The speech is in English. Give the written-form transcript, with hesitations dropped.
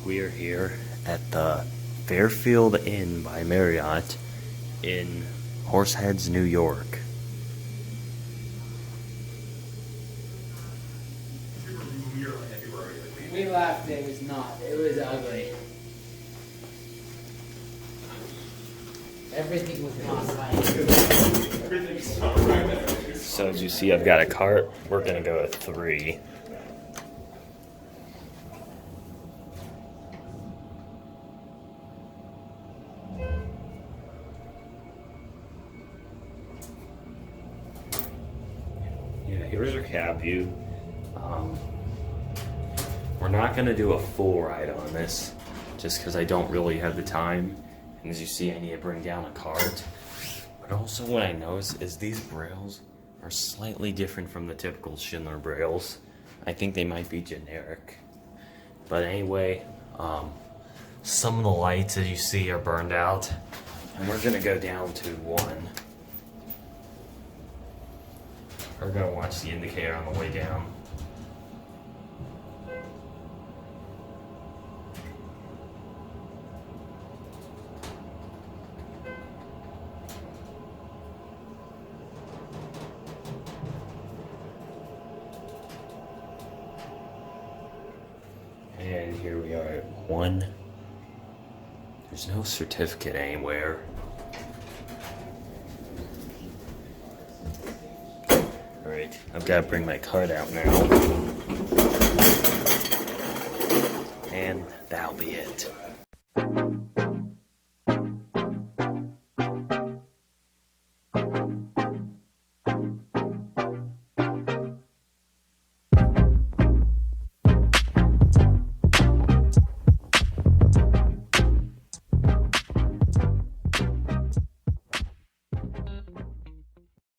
We are here at the Fairfield Inn by Marriott in Horseheads, New York. We laughed, it was not. It was ugly. Everything was not right. Everything's not right. So as you see, I've got a cart. We're gonna go at 3. Yeah, here's our cab view. We're not gonna do a full ride on this, just because I don't really have the time. And as you see, I need to bring down a cart. But also what I noticed is these brails are slightly different from the typical Schindler brails. I think they might be generic. But anyway, some of the lights, as you see, are burned out. And we're gonna go down to 1. We're gonna watch the indicator on the way down. And here we are at 1. There's no certificate anywhere. Alright, I've got to bring my card out now. And that'll be it.